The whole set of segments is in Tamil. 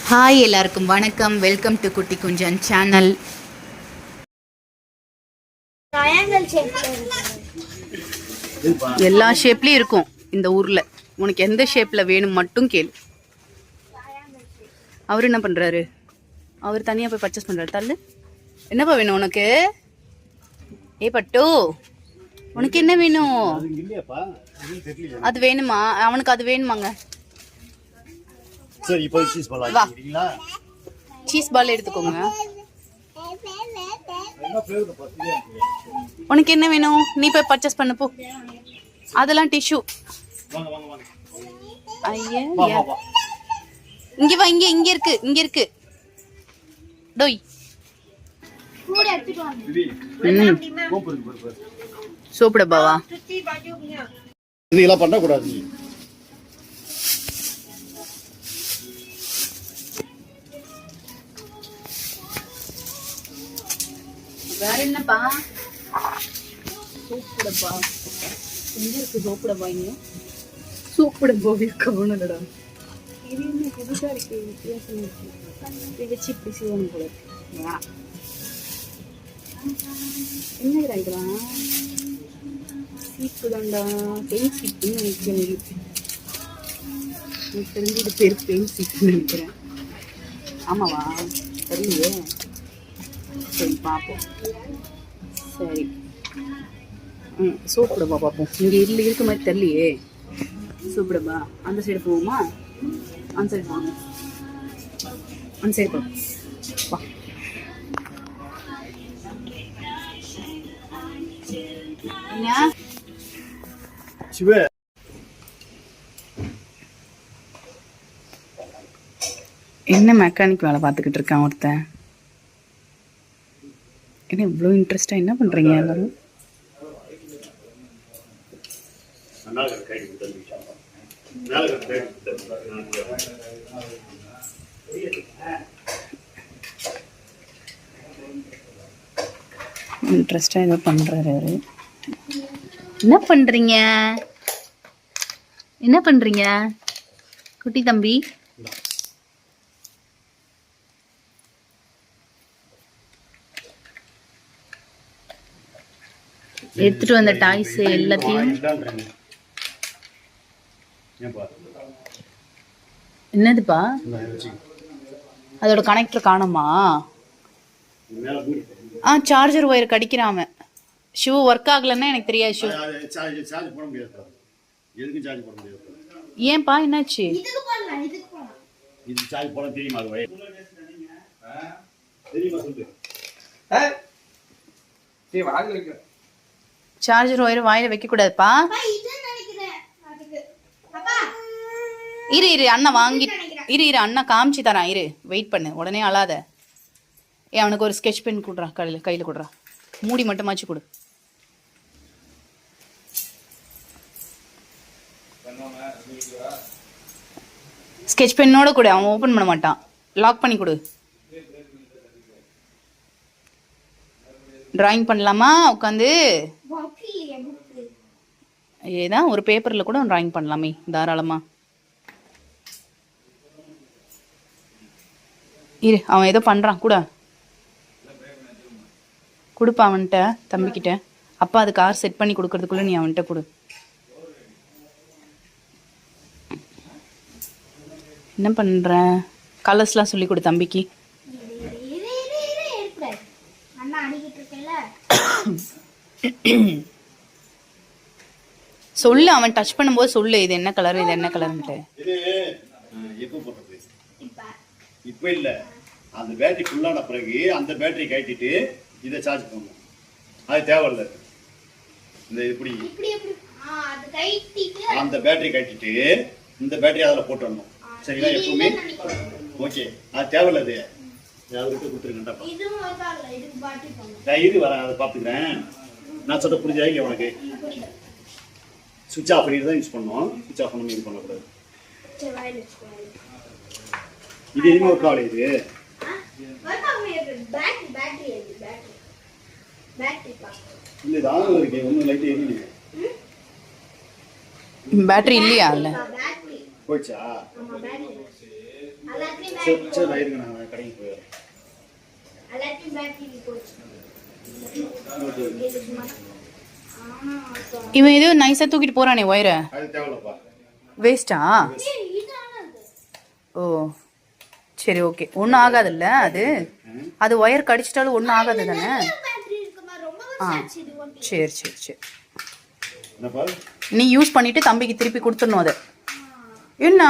ஹாய் எல்லாருக்கும் வணக்கம். வெல்கம் டு குட்டி குஞ்சன் சேனல். எல்லா ஷேப்லயும் இருக்கும் இந்த ஊர்ல. உனக்கு எந்த ஷேப்ல வேணும் மட்டும் கேளு. அவர் என்ன பண்றாரு? அவர் தனியா போய் பர்ச்சேஸ் பண்றாரு. தள்ளு. என்னப்பா வேணும் உனக்கு? ஏ பட்டு, உனக்கு என்ன வேணும்? அது வேணுமா? அவனுக்கு அது வேணுமாங்க. சரி, இப்போ சீஸ் பால் வாங்கிக்கிறீங்களா? சீஸ் பால் எடுத்துக்கோங்க. உனக்கு என்ன வேணும்? நீ போய் பர்ச்சேஸ் பண்ண போ. அதெல்லாம் டிஷ்யூ. வாங்க வாங்க வாங்க. ஐயா, இங்க வா. இங்க இருக்கு. டோய். கூட எடுத்துட்டு வாங்க. சோப்பு டப்பாவா? இதெல்லாம் பண்ண கூடாது. வேற என்னப்பா? சோப்பு டப்பா எங்க இருக்கு? சோப்பு டப்பா இங்க. சோப்பு டப்பா கவனடா. இது என்ன புதுசா இருக்கு? வித்தியாசமா இருக்கு. இதை வச்சு இப்படி செய்யணும் போல இருக்கு. என்ன இதெல்லாம்? சீப்பு தாண்டா. பெயின் சீப்புன்னு நினைக்கிறேன். எனக்கு தெரிஞ்சு இது பேர் பெயின் சீப்புன்னு நினைக்கிறேன். ஆமாவா? சரியே. சரி பார்ப்போம். சரி, சோப்பு டப்பா பார்ப்போம். இங்கே இருக்க மாதிரி தெரியலையே. சோப்பு டப்பா அந்த சைடு போவோமா? அந்த சைடு போவோம். அந்த சைடு போவோம். வா. என்ன மெக்கானிக் வேலை பார்த்துக்கிட்டு இருக்கான் ஒருத்தன். என்ன இவ்வளோ இன்ட்ரெஸ்டாக என்ன பண்ணுறீங்க எல்லாரும்? இன்ட்ரெஸ்டாக ஏதோ பண்ணுறாரு அவரு. என்ன பண்ணுறீங்க குட்டி தம்பி? எடுத்துட்டு வந்த டாய்ஸ் எல்லாத்தையும். என்னதுப்பா? அதோட கனெக்டர் காணுமா? சார்ஜர் ஒயர் கடிக்கிறாம. ஷூ ஒர்க் ஆகலன்னா எனக்கு தெரியாது. ஷூ ஏன்பா என்னாச்சு? சார்ஜர் ஒயர் வாயில வைக்க கூடாதுப்பா. இரு அண்ணா வாங்கி அண்ணா காமிச்சு தரான். இரு வெயிட் பண்ணு, உடனே அழாத. அவனுக்கு ஒரு ஸ்கெட்ச் பென் கொடுறான். கையில கொடுறான். மூடி மட்டுமாச்சு கொடு. ஸ்கெட்ச் பென்னோட கொடு. அவன் ஓபன் பண்ண மாட்டான். லாக் பண்ணி கொடு. டிராயிங் பண்ணலாமா உட்காந்து? ஏதான் ஒரு பேப்பர்ல கூட டிராயிங் பண்ணலாமே தாராளமா. இரு, அவன் ஏதோ பண்றான். கூட கொடுப்பா அவன்கிட்ட, தம்பிக்கிட்ட. அப்பா அது கார் செட் பண்ணி கொடுக்கறதுக்குள்ள நீ அவன்கிட்ட கொடு. என்ன பண்ற? கலர்ஸ்லாம் சொல்லி கொடு தம்பிக்கு. சொல்லு, அவன் டச் பண்ணும்போது சொல்லு, இது என்ன கலர், இது என்ன கலர்ன்ட்டு. இப்ப இல்ல, அந்த பேட்டரி ஃபுல்லான பிறகு அந்த பேட்டரி கட்டிட்டு இதை சார்ஜ் பண்ணணும். அது தேவையில்ல. இந்த இப்படி அந்த பேட்டரி கட்டிட்டு இந்த பேட்டரி அதில் போட்டுடணும். சரிங்களா? எப்பவுமே ஓகே. அது தேவையில்ல. அது கொடுத்துருக்கேன்டா. இது வரேன், அதை பார்த்துக்கிறேன். நான் சொல்ல புரிஞ்சா இல்லை உனக்கு? சுவிட்ச் ஆஃப் பண்ணிட்டு தான் யூஸ் பண்ணணும். சுவிட்ச் ஆஃப் பண்ணி யூஸ் பண்ணக்கூடாது. இது எதுவுமே ஒர்க் ஆகல. இது இல்லைதான் இருக்கு. ஒன்றும் லைட் எரியலையே. பேட்டரி இல்லையா? இல்லை போயிடுச்சா? சரி நான் இருங்க, நான் கடைக்கு போயிடுறேன். இவன் ஏதோ நைஸா தூக்கிட்டு போறானே ஒயரை. அது தேவையில்லப்பா. வேஸ்டா? ஓ சரி ஓகே, ஒன்றும் ஆகாதுல்ல அது. அது ஒயர் கடிச்சிட்டாலும் ஒன்றும் ஆகாது தானே? ஆ சரி சரி சரி. என்னப்பா? நீ யூஸ் பண்ணிட்டு தம்பிக்கு திருப்பி கொடுத்துடணும் அதை. என்ன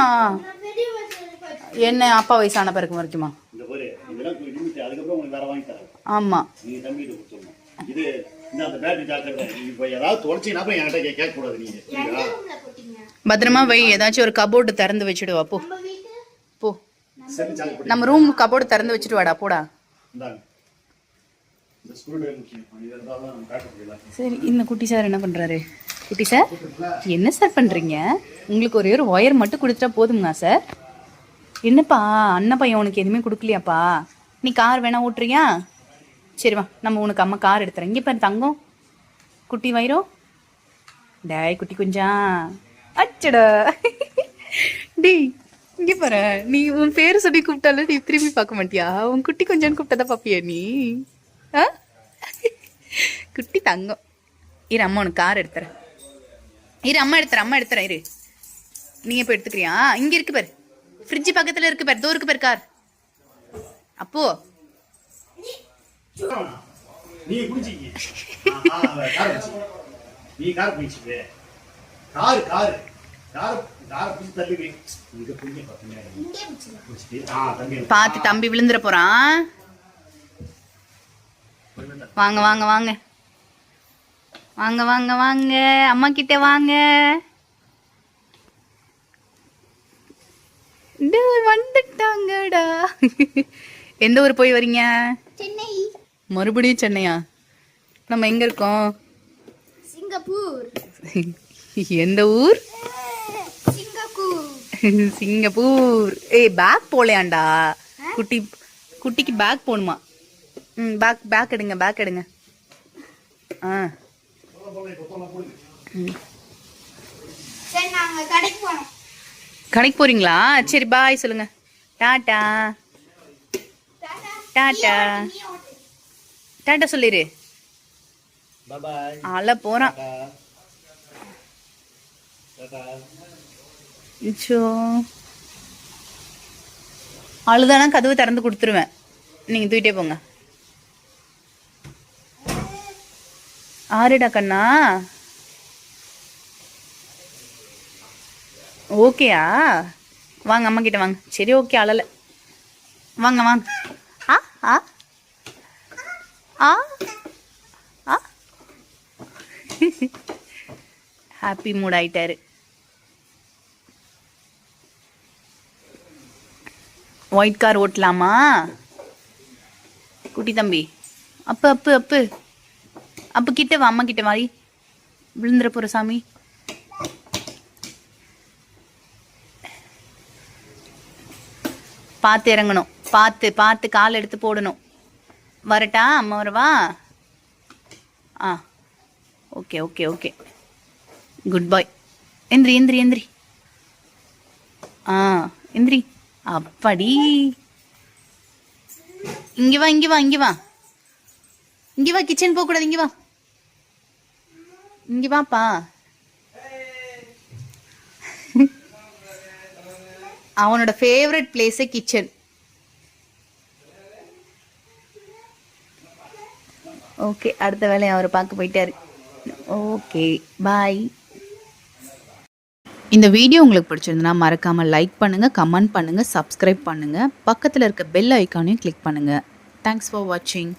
என்ன அப்பா வயசான பிறகு வரைக்குமா? இந்த பாரு, இதெல்லாம் லிமிட். அதுக்கப்புறம் உங்களுக்கு வேற வாங்கி தரேன். ஆமா, நீங்க தம்பிகிட்ட கொடுத்துடணும். இது இந்த அந்த பேட்டரி சார்ஜர் தான். இப்போ ஏதாவது தொலைச்சினா அப்புறம் என்கிட்ட கேட்க கூடாது நீங்க. சரியா? பத்திரமா வை. ஏதாச்சும் ஒரு கபோர்டு திறந்து வச்சுடுவா போ போ. சரி சார்ஜ் பண்ணி. நம்ம ரூம் கபோர்டு திறந்து வச்சுட்டு வாடா போடா. இந்தாங்க. இந்த ஸ்க்ரூ டிரைவர் முக்கியம். இது இருந்தாலும் நம்ம காட்ட முடியல. சரி, இந்த குட்டி சார் என்ன பண்றாரு? குட்டி சார் என்ன சார் பண்றீங்க? உங்களுக்கு ஒரே ஒரு ஒயர் மட்டும் கொடுத்துட்டா போதுங்களா சார்? என்னப்பா அண்ணன் பையன் உனக்கு எதுவுமே கொடுக்கலையாப்பா? நீ கார் வேணா ஓட்டுறியா? சரி வா, நம்ம உனக்கு அம்மா கார் எடுத்துறேன். இங்கே பாரு தங்கம், குட்டி வயிறோ. டேய் குட்டி குஞ்சா, அச்சடா. டேய் இங்கே பாரு, நீ உன் பேர் சொல்லி கூப்பிட்டாலும் நீ திரும்பி பார்க்க மாட்டியா? உன் குட்டி கொஞ்சான்னு கூப்பிட்டதான் பாப்பியா நீ? ஆ குட்டி தங்கம். இரு அம்மா உனக்கு கார் எடுத்துறேன். இரு அம்மா எடுத்துறேன் இரு. நீங்க போய் எடுத்துக்கிறியா? இங்க இருக்கு பாரு, ஃப்ரிட்ஜ் பக்கத்துல இருக்கு பாரு, தோ இருக்கு பாரு கார். அப்போ நீ குடிச்சிங்க. கார் குடிச்சிங்க. நீ கார் குடிச்சிங்க. கார் கார் கார் கார் குடிச்சு தள்ளி வை. இங்க குடிங்க பாத்தீங்க. குடிச்சிட்டு தம்பி பாத்து தம்பி விழுந்துற போறான். வாங்க வாங்க வாங்க வாங்க வாங்க வாங்க அம்மா கிட்ட வாங்க. வந்துட்டாங்கடா. எந்த ஊர் போய் வரீங்க? சென்னை. மறுபடியும் சென்னையா? நம்ம எங்க இருக்கோம்? சிங்கப்பூர். எந்த ஊர்? சிங்கப்பூர். சிங்கப்பூர். ஏய் பேக் போலையாண்டா? குட்டிக்கு பேக் போகணுமா? பேக் எடுங்க, பேக் எடுங்க. ஆ சரி நாங்க கடைக்கு போறோம். கடைக்கு போறீங்களா? சரி பாய் சொல்லுங்க. டாடா டாடா டாடா சொல்லிரு. Bye bye. ஆள போறான். டாடா. அழுதானா கதவு திறந்து கொடுத்துருவேன், நீங்க தூக்கிட்டே போங்க. ஆறுடா கண்ணா. ஓகேயா? வாங்க அம்மா கிட்ட வாங்க. சரி ஓகே, அழல. வாங்க வாங்க. ஆ ஆ ஆ ஆ ஹாப்பி மூட் ஆயிட்டாரு. ஒயிட் கார் ஓட்டலாமா குட்டி தம்பி? அப்பு அப்பு அப்பு அப்போ கிட்ட வா, அம்மா கிட்ட வாரி. விழுந்துற போற சாமி. பார்த்து இறங்கணும், பார்த்து பார்த்து கால் எடுத்து போடணும். வரட்டா? அம்மா வரவா? ஆ ஓகே ஓகே ஓகே, குட் பாய். எந்திரி எந்திரி எந்திரி. ஆ எந்திரி. அப்படி இங்க வா இங்க வா இங்க வா இங்க வா. கிச்சன் போக கூடாது, இங்க வா இங்க வாப்பா. அவனோட ஃபேவரட் பிளேஸே கிச்சன். ஓகே, அடுத்த வேலையை அவர் பார்க்க போயிட்டாரு. Okay bye. இந்த வீடியோ உங்களுக்கு பிடிச்சிருந்தனா மறக்காமல் லைக் பண்ணுங்கள், கமெண்ட் பண்ணுங்கள், சப்ஸ்கிரைப் பண்ணுங்கள். பக்கத்தில் இருக்க பெல் ஐக்கானையும் கிளிக் பண்ணுங்கள். தேங்க்ஸ் ஃபார் வாட்சிங்.